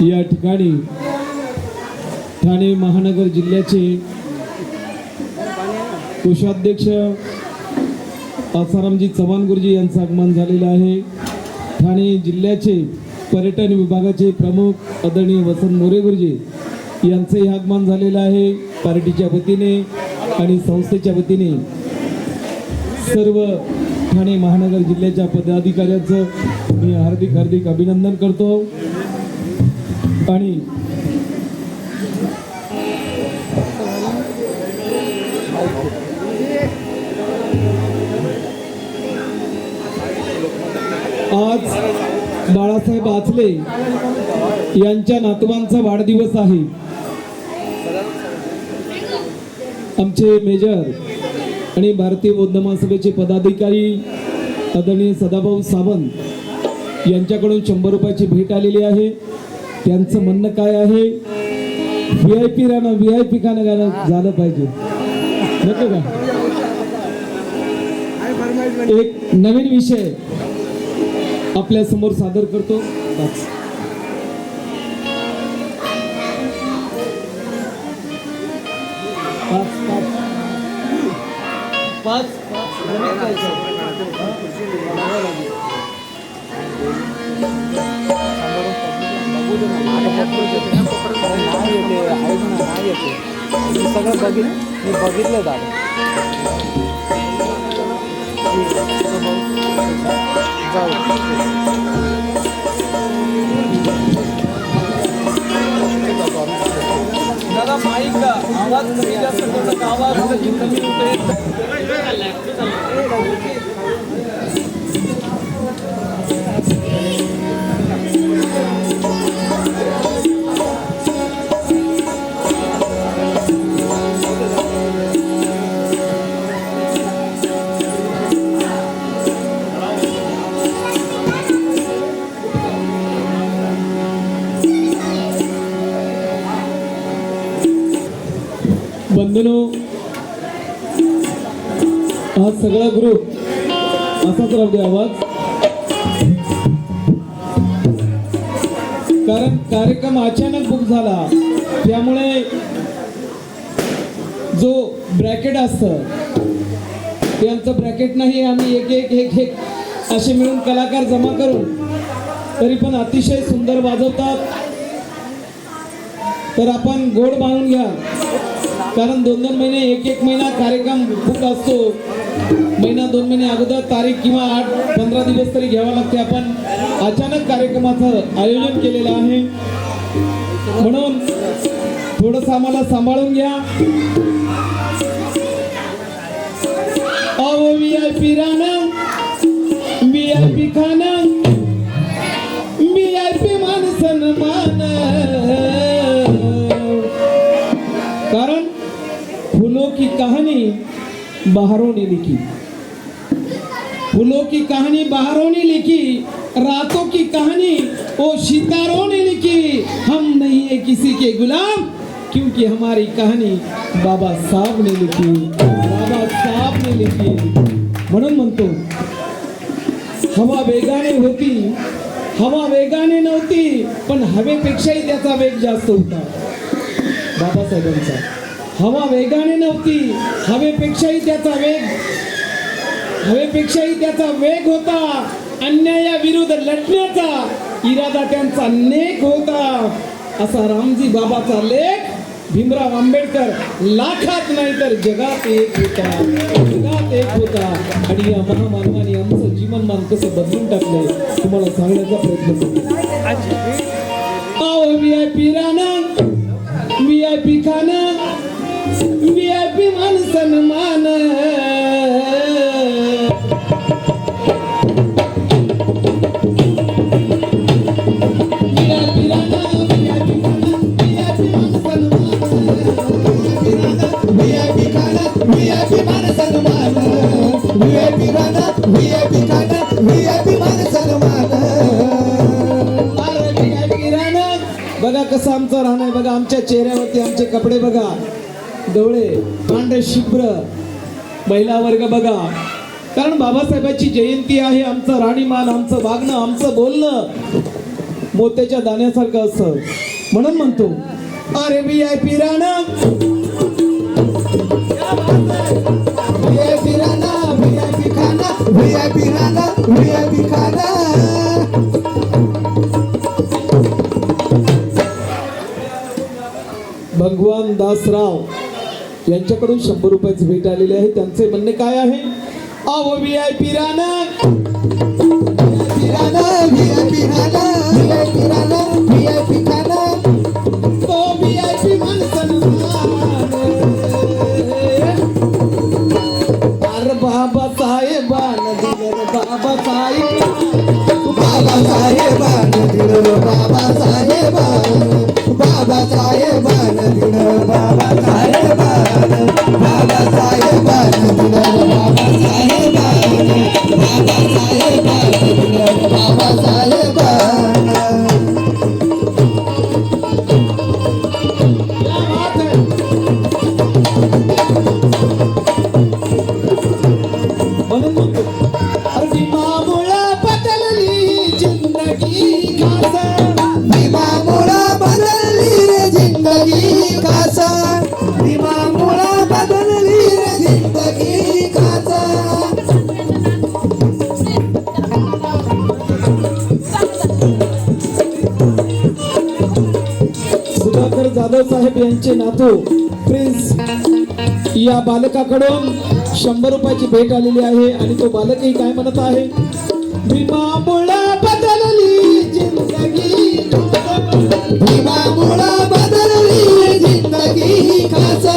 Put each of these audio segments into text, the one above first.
या ठिकाणी ठाणे महानगर जिल्ह्याचे कोषाध्यक्ष आसारामजी चव्हाण गुरुजी यांचं आगमन झालेलं आहे। ठाणे जिल्ह्याचे पर्यटन विभागाचे प्रमुख आदरणीय वसंत मोरे गुरुजी यांचंही आगमन झालेलं आहे। पार्टीच्या वतीने आणि संस्थेच्या वतीने सर्व ठाणे महानगर जिल्ह्याच्या पदाधिकाऱ्यांचं मी हार्दिक अभिनंदन करतो। आणि आज बाळासाहेब आचले यांच्या नातवांचा वाढदिवस आहे। आमचे मेजर आणि भारतीय बौद्ध महासभेचे पदाधिकारी आदरणीय सदाभाऊ सावंत यांच्याकडून 100 रुपयाची भेट आलेली आहे। त्यांचं म्हणणं काय आहे, VIP राहणं VIP खाणं झालं पाहिजे, नको का? एक नवीन विषय आपल्या समोर सादर करतो। सगळं बघितलं दादा दादा माईक का आवाज कमी जास्त करून आवाज कमी होते। बंधनो, हा सगळा ग्रुप असाच राहू दे आवाज, कारण कार्यक्रम अचानक बुक झाला त्यामुळे जो ब्रॅकेट असतं त्यांचं ब्रॅकेट नाही, आम्ही एक असे मिळून कलाकार जमा करून तरी पण अतिशय सुंदर वाजवतात। तर आपण गोड बांधून घ्या, कारण 2-2 महिने 1-1 महिना कार्यक्रम बुक असतो। महिना 2 महिने अगोदर तारीख किंवा 8-15 दिवस तरी घ्यावा लागते। आपण अचानक कार्यक्रमाचं आयोजन केलेलं आहे, म्हणून थोडंसं आम्हाला सांभाळून घ्या। अहो VIP राहणं VIP खाणं VIP मान सन्मान, कारण फूलों की कहानी बहारों ने लिखी, फूलों की कहानी बहारों ने लिखी, रातों की कहानी वो सितारों ने लिखी। हम नहीं है किसी के गुलाम, क्योंकि हमारी कहानी बाबा साहब ने लिखी, बाबा साहब ने लिखी। म्हणून म्हणतो, हवा वेगाने होती, हवा वेगाने नव्हती, पण हवेपेक्षाही त्याचा वेग जास्त होता। बाबासाहेबांचा हवा वेगाने नव्हती, हवेपेक्षाही त्याचा वेग होता। अन्यायाविरुद्ध लढण्याचा इरादा त्यांचा नेक होता, असा रामजी बाबाचा लेख भीमराव आंबेडकर लाखात नाही तर जगात एक होता, जगात एक होता। आणि या महामानवाने आमचं जीवनमान कसं बदलून टाकलंय तुम्हाला सांगण्याचा प्रयत्न करतो। VIP राहणं VIP खाणं VIP मान सन्मान, VIP खाना VIP मान सन्मान VIP खाना VIP खाना VIP मान सन्मान अरे VIP राहणं बघा कसं आमचं राहणं आहे बघा आमच्या चेहऱ्यावरती आमचे कपडे बघा डोळे पांढरे शुभ्र महिला वर्ग बघा कारण बाबासाहेबांची जयंती आहे आमचं राहणीमान आमचं वागणं आमचं बोलणं मोत्याच्या दाण्यासारखं असं म्हणून म्हणतो अरे VIP राहणं VIP राणा VIP खाना VIP राणा VIP खाना भगवान दासराव यांच्याकडून 100 रुपयाची भेट आलेली आहे त्यांचे म्हणणे काय आहे अहो VIP राहणं Rana VIP Rana VIP Rana VIP खाना तो VIP मान सन्मान अरे बाबासाहेबांना दिलं बाबासाहेब बाबासाहेबान दिलं बाबासाहेबान बाबासाहेबान दिलं बाबासाहेबान बाबासाहेबान दिलं बाबासाहेबान बाबासाहेबान दिलं बाबासाहेबान क्या बात है म्हणून म्हणतो अरे भीमामुळं बदलली जिंदगी खास भीमामुळं बदलली रे जिंदगी कासा भीमामुळं बदलली रे जिंदगी कासा सुधाकर जाधव साहेब यांचे नातू प्रिन्स या बालकाकडून 100 रुपयाची भेट आलेली आहे आणि तो बालकही काय म्हणत आहे भीमामुळं बदलली जिंदगी भीमामुळं बदलली रे जिंदगी कासा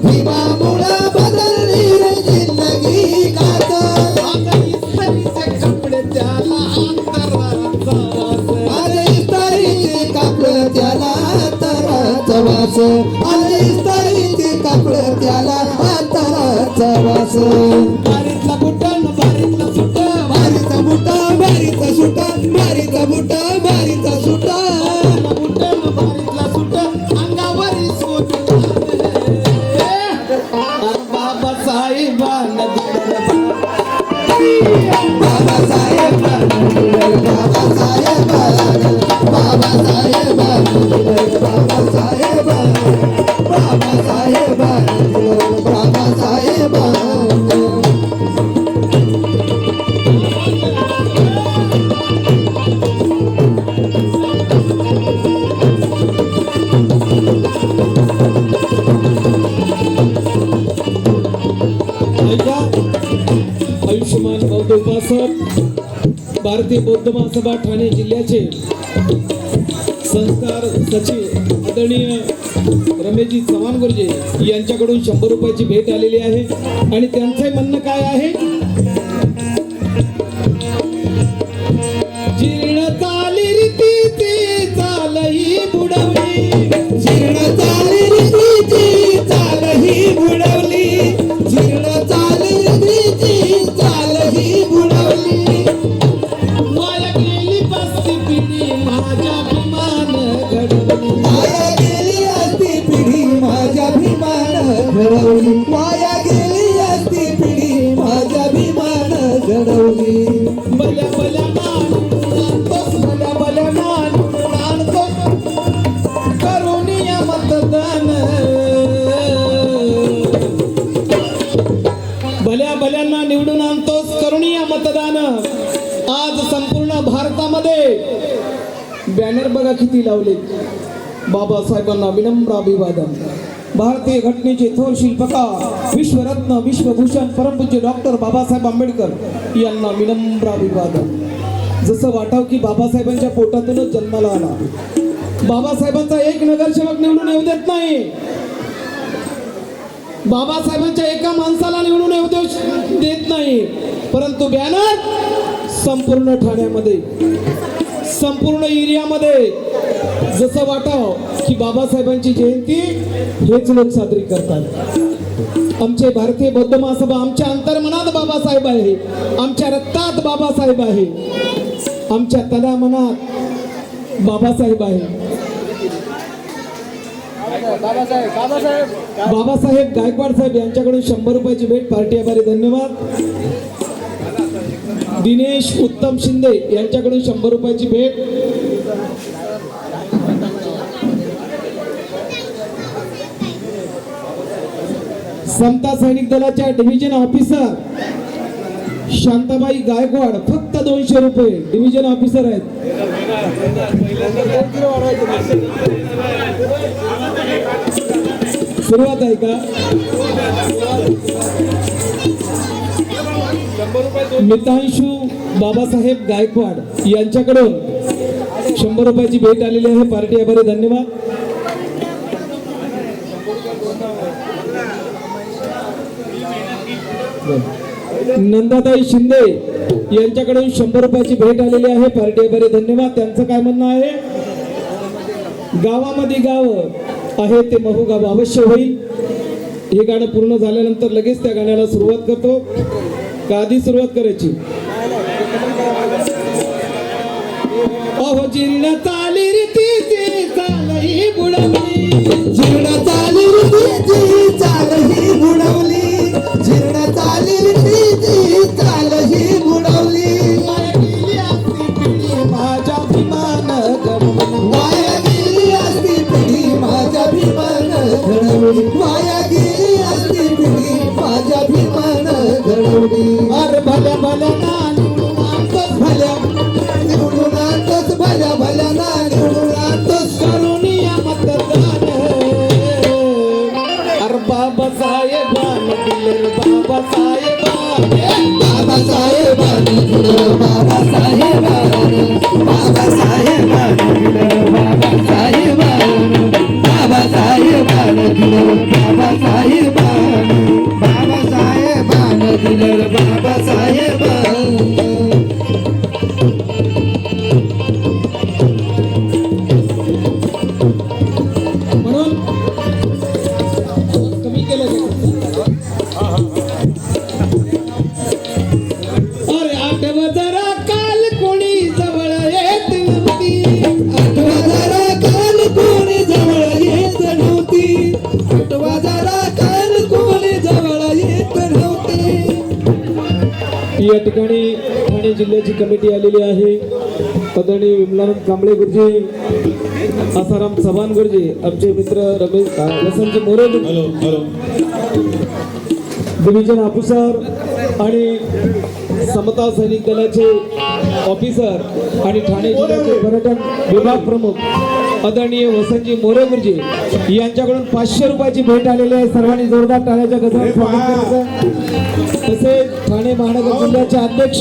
भीमामुळं बदलली रे जिंदगी कासा आता इस्त्रीचे कपडे त्याला अंतराचा वास अरे इस्तारीचे कापड त्याला अंतराचा वास अरे इस्तारीचे कापड त्याला अंतराचा वास बारीतला बुटन बारीतला सुट बारीचा बुटा बारीचा सुटा बारीचा बुटा बारीचा सुटा बुटन बारीतला सुट अंगावरी सूट बाबासाहेबांना दिलं बाबासाहेबान बाबासाहेबान बाबासाहेबान बाबासाहेबान बाबासाहेबान बाबासाहेबान ऐका आयुष्यमान बौद्ध उपासक भारतीय बौद्ध महासभा ठाणे जिल्ह्याचे संस्कार सचिव आदरणीय रमेशजी चव्हाण गुरुजी यांच्याकडून 100 रुपयाची भेट आलेली आहे आणि त्यांचे म्हणणं काय आहे जीर्ण चाली रीतीची चाल ही बुडवली जीर्ण चाली रीतीची चाल ही बुडवली जीर्ण चाली रीतीची चाल ही बुडवली माया गेली 35 पिढी माझ्या अभिमान घडवली माया गेली असती पिढी माझ्या भीमान घडवली माया गेली असती पिढी माझ्या भीमान घडवली भल्या भल्या नानतोस भल्या भल्या नानतोस करून या मतदान भल्या भल्यांना निवडून आणतोस करून या मतदान आज संपूर्ण भारतामध्ये बॅनर बघा किती लावले बाबासाहेबांना विनम्र अभिवादन भारतीय घटनेचे थोर शिल्पकार विश्वरत्न विश्वभूषण परमपूज्य डॉक्टर बाबासाहेब आंबेडकर यांना विनम्र अभिवादन जसं वाटाव की बाबासाहेबांच्या पोटातूनच जन्माला आला बाबासाहेबांचा एक नगरसेवक निवडून येऊ देत नाही बाबासाहेबांच्या एका माणसाला निवडून येऊ देत नाही परंतु बॅनर संपूर्ण ठाण्यामध्ये संपूर्ण एरियामध्ये जसं वाटावं की बाबासाहेबांची जयंती हेच लोक साजरी करतात आमचे भारतीय बौद्ध महासभा आमच्या अंतर्मनात बाबासाहेब आहे, आमच्या रक्तात बाबासाहेब आहे, आमच्या तनामनात बाबासाहेब आहे. बाबासाहेब गायकवाड साहेब यांच्याकडून 100 रुपयाची भेट. पार्टी आभारी, धन्यवाद. दिनेश उत्तम शिंदे यांच्याकडून 100 रुपयाची भेट. समता सैनिक दलाच्या डिव्हिजन ऑफिसर शांताबाई गायकवाड, फक्त 200 रुपये. डिव्हिजन ऑफिसर आहेत. सुरुवात आहे का? मितांशू बाबासाहेब गायकवाड यांच्याकडून 100 रुपयाची भेट आलेली आहे. पार्टी आभारी, धन्यवाद. नंदाताई शिंदे यांच्याकडून 100 रुपयाची भेट आलेली आहे. पार्टी आभारी, धन्यवाद. त्यांचं काय म्हणणं आहे? गावामध्ये गाव आहे ते महू गाव अवश्य होईल. हे गाणं पूर्ण झाल्यानंतर लगेच त्या गाण्याला सुरुवात करतो का आधी सुरुवात करायची? अहो जीर्ण चाली रीतीची चालही बुडवली, जीर्ण चाली रीतीची चालही बुडवली, जीर्ण चाली रीतीची चालही बुडवली. माझ्या अभिमान घडवली, वाया गेली असती पिढी माझ्या अभिमान घडवली, वाया गेली असती पिढी माझ्या अभिमान घडवली. अरे भल्या भल्या ना निवडून आणतोस, भल्या निवडून आणतोस, भल्या भल्या ना निवडून आणतोस, करून या मतदान. अरे बाबासाहेबान दिलं, बाबासाहेबान, बाबासाहेबांनी दिलं, बाबासाहेबांनी, बाबासाहेबांनी दिलं, बाबासाहेबांनी, बाबासाहेबांनी दिलं, बाबासाहेबांनी, बाबासाहेबांनी दिलं, बाबासाहेबांनी. म्हणून कमी केलं गेलं. अरे आठव जरा काल कोणी जवळ येत नव्हती, आठवा जरा काल कोणी जवळ येत नव्हती, आठवा जरा काल कोणी जवळ येत नव्हती. या ठिकाणी ठाणे जिल्ह्याची कमिटी आलेली आहे. आदरणीय विमलानंद कांबळे गुरुजी, आसाराम चव्हाण गुरुजी, आमचे मित्र रमेश वसंतजी मोरे डिव्हिजन ऑफिसर आणि समता सैनिक दलाचे ऑफिसर आणि ठाणे जिल्ह्याचे पर्यटन विभाग प्रमुख आदरणीय वसंतजी मोरे गुरुजी यांच्याकडून 500 रुपयाची भेट आलेली आहे. सर्वांनी जोरदार टाळ्याच्या गजरात स्वागत करायचं. तसेच ठाणे महानगर जिल्ह्याचे अध्यक्ष,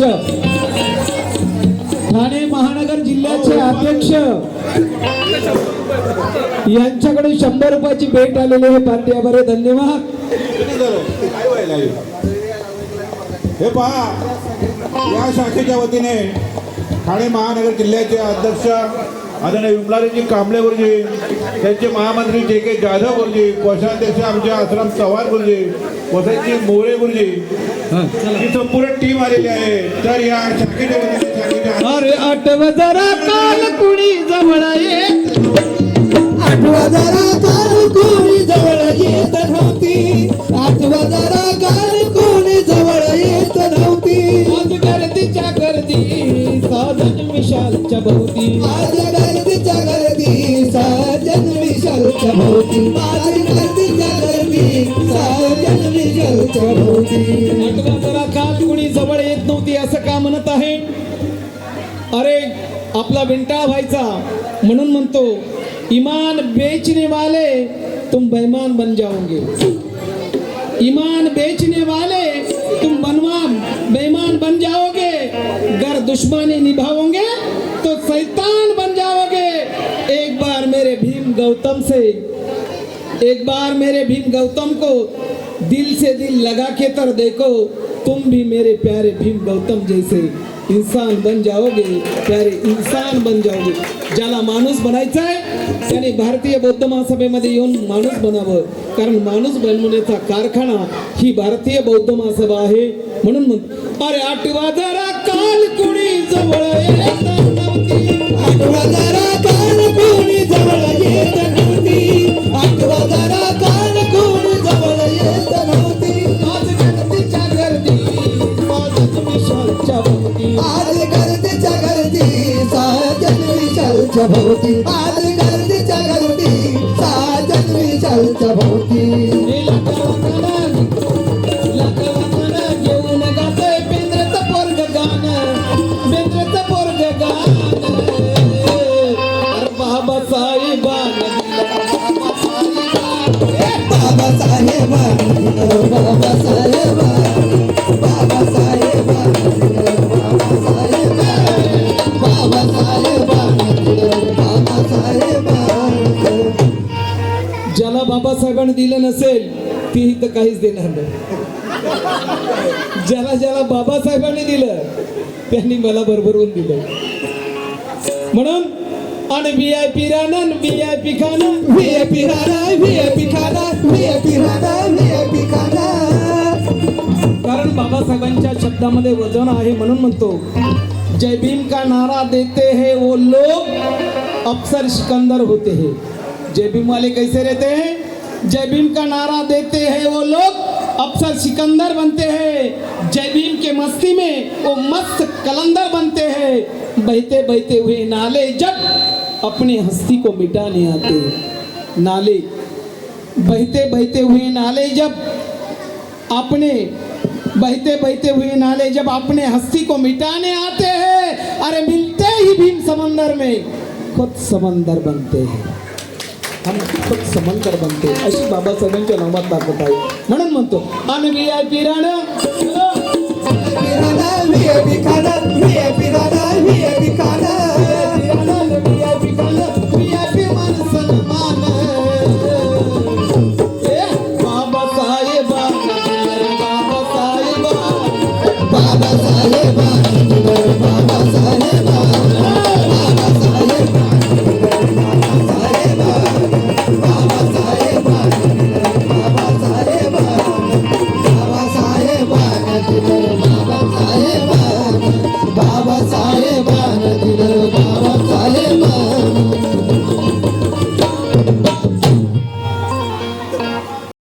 ठाणे महानगर जिल्ह्याचे अध्यक्ष यांच्याकडून 100 रुपयाची भेट आलेली आहे. पार्टी आभारी, धन्यवाद. हे पहा, या शाखेच्या वतीने ठाणे महानगर जिल्ह्याचे अध्यक्ष आदरणीय विमलाजी कांबळे गुरुजी, त्यांचे महामंत्री जे.के. जाधव गुरुजी, कोषाध्यक्ष आमचे आश्रम चव्हाण गुरुजी, वसंतजी मोरे गुरुजी, ही संपूर्ण टीम आलेली आहे. तर या शाखेच्या वतीने अरे आठव जरा काल कुणी जवळ येत, आठवा जरा काल कोणी जवळ येत नव्हती, आठवा जरा काल कोणी जवळ येत नव्हती. आज गर्दीच्या गर्दी साधन विशालच्या भोवती, आज गर्दीच्या गर्दी साजन विशालच्या भोवती, आज गर्दीच्या गर्दी साजन विशालच्या भोवती. आठवा जरा काल कुणी जवळ येत नव्हती असं का म्हणत आहे? अरे आपला विंटाळ व्हायचा म्हणून म्हणतो, ईमान बेचने वाले तुम बेईमान बन जाओगे, ईमान बेचने वाले तुम बेईमान बन जाओगे, गर दुश्मनी निभाओगे तो शैतान बन जाओगे. एक बार मेरे भीम गौतम को दिल से दिल लगा के तर देखो, तुम भी मेरे प्यारे भीम गौतम जैसे इंसान बन जाओगे, प्यारे इंसान बन जाओगे. ज्याला माणूस बनायचा आहे त्याने भारतीय बौद्ध महासभेमध्ये येऊन माणूस बनावं, कारण माणूस बनवण्याचा कारखाना ही भारतीय बौद्ध महासभा आहे. म्हणून अरे आठवा जरा काल कुणी जवळ येत नव्हती, आठवा जरा काल कोणी जवळ येत नव्हती, आठवा जरा काल कोणी जवळ येत नव्हती. आज गर्दीच्या गर्दी माझच विशालच्या भोवती, आज गर्दीच्या गर्दी साजन विशालच्या भोवती, आज गर्दीच्या गर्दी साजन विशालच्या भोवती. घेऊन गातोय बेंद्राचं पोरग गाणं, बेंद्राचं पोरग गाणं. अरे बाबासाहेबांना बाबासाहेबांनी दिलं, बाबासाहेबांनी, बाबासाहेबांनी दिलं, बाबासाहेबांनी, बाबासाहेबांनी दिलं, बाबासाहेबांनी. ज्याला बाबासाहेबांनी दिलं नसेल ती तर काहीच देणार नाही. ज्याला बाबासाहेबांनी दिलं त्यांनी मला भरभरून दिलं. म्हणून आणि VIP राहणं, VIP खाणं, VIP राणा, VIP खाना, VIP राणा, VIP खाना. कारण बाबासाहेबांच्या शब्दामध्ये वजन आहे. म्हणून म्हणतो जय भीम का नारा देते हैं वो लोग अफसर सिकंदर होते हैं. जय भीम वाले कैसे रहते हैं? जय भीम का नारा देते हैं वो लोग अफसर सिकंदर बनते हैं. जय भीम के मस्ती में वो मस्त कलंदर बनते हैं. बहते बहते हुए नाले जब अपनी हस्ती को मिटाने आते हैं. नाले बहते बहते हुए नाले जब अपने बहते बहते हुए नाले जब अपने हस्ती को मिटाने आते हैं, अरे मिलते ही भीम समंदर में खुद समंदर बनते हैं. हम खुद समंदर बनते हैं. अशी बाबासाहेबांच्या नावात ताकद आहे. म्हणून म्हणतो आणि VIP राणं, राणा, VIP खाना, VIP राणा, VIP खाना. VIP खाणं, VIP खाणं.